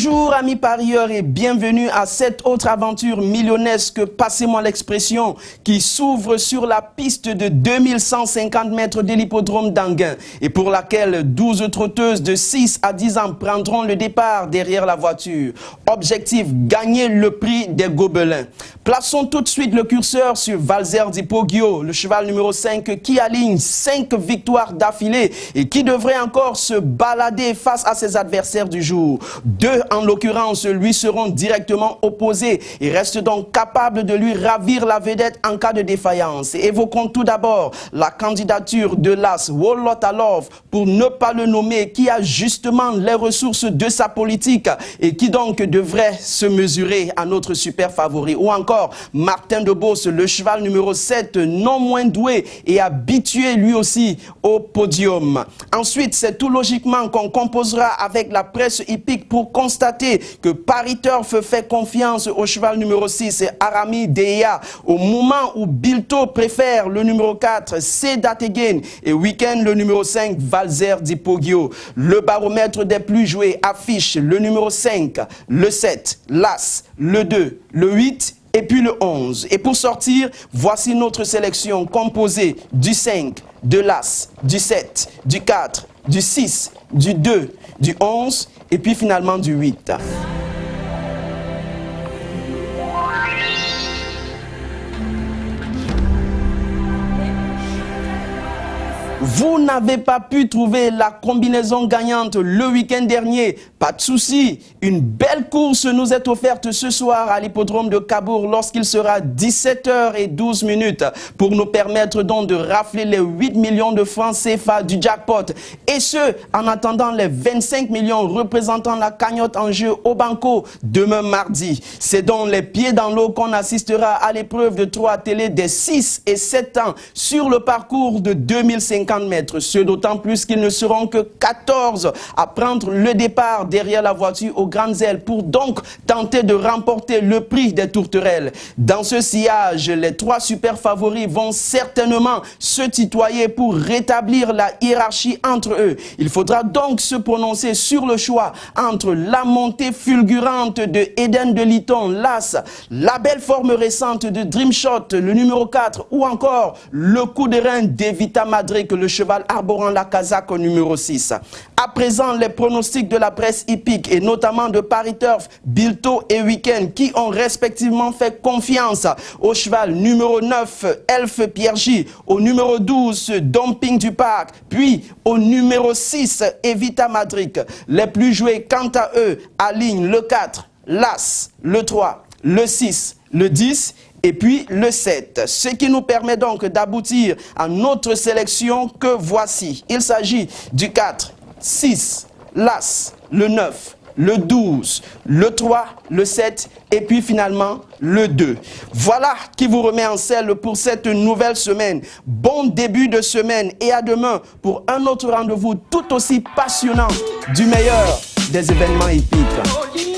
Bonjour amis parieurs et bienvenue à cette autre aventure millionnesque, passez-moi l'expression, qui s'ouvre sur la piste de 2150 mètres de l'hippodrome d'Anguin et pour laquelle 12 trotteuses de 6 à 10 ans prendront le départ derrière la voiture. Objectif, gagner le prix des Gobelins. Plaçons tout de suite le curseur sur Valzer Di Poggio, le cheval numéro 5 qui aligne 5 victoires d'affilée et qui devrait encore se balader face à ses adversaires du jour. Deux, en l'occurrence, lui seront directement opposés et restent donc capables de lui ravir la vedette en cas de défaillance. Évoquons tout d'abord la candidature de l'As Wolotalov, pour ne pas le nommer, qui a justement les ressources de sa politique et qui donc devrait se mesurer à notre super favori. Ou encore Martin de Beauce, le cheval numéro 7, non moins doué et habitué lui aussi au podium. Ensuite, c'est tout logiquement qu'on composera avec la presse hippique pour constater que Paris Turf fait confiance au cheval numéro 6, Arami Deia, au moment où Bilto préfère le numéro 4, Sedat Again, et Weekend le numéro 5, Valzer Di Poggio. Le baromètre des plus joués affiche le numéro 5, le 7, l'As, le 2, le 8 et puis le 11. Et pour sortir, voici notre sélection composée du 5, de l'As, du 7, du 4, du 6, du 2, du 11 et puis finalement du 8. Vous n'avez pas pu trouver la combinaison gagnante le week-end dernier. Pas de souci. Une belle course nous est offerte ce soir à l'hippodrome de Cabourg lorsqu'il sera 17h12 pour nous permettre donc de rafler les 8 millions de francs CFA du jackpot. Et ce, en attendant les 25 millions représentant la cagnotte en jeu au Banco demain mardi. C'est donc les pieds dans l'eau qu'on assistera à l'épreuve de 3 télé des 6 et 7 ans sur le parcours de 2050 mètres. Ce d'autant plus qu'ils ne seront que 14 à prendre le départ derrière la voiture aux grandes ailes pour donc tenter de remporter le prix des tourterelles. Dans ce sillage, les 3 super favoris vont certainement se tutoyer pour rétablir la hiérarchie entre eux. Il faudra donc se prononcer sur le choix entre la montée fulgurante de Eden de Litton, l'As, la belle forme récente de Dreamshot, le numéro 4, ou encore le coup de rein d'Evita Madrid, le cheval arborant la casaque au numéro 6. À présent, les pronostics de la presse hippique et notamment de Paris Turf, Bilto et Weekend qui ont respectivement fait confiance au cheval numéro 9, Elf Pierre J, au numéro 12, Dumping du Parc, puis au numéro 6, Evita Madrid. Les plus joués, quant à eux, alignent le 4, l'As, le 3, le 6, le 10 et puis le 7. Ce qui nous permet donc d'aboutir à notre sélection que voici. Il s'agit du 4, 6, l'As, le 9, le 12, le 3, le 7 et puis finalement le 2. Voilà qui vous remet en selle pour cette nouvelle semaine. Bon début de semaine et à demain pour un autre rendez-vous tout aussi passionnant du meilleur des événements hippiques.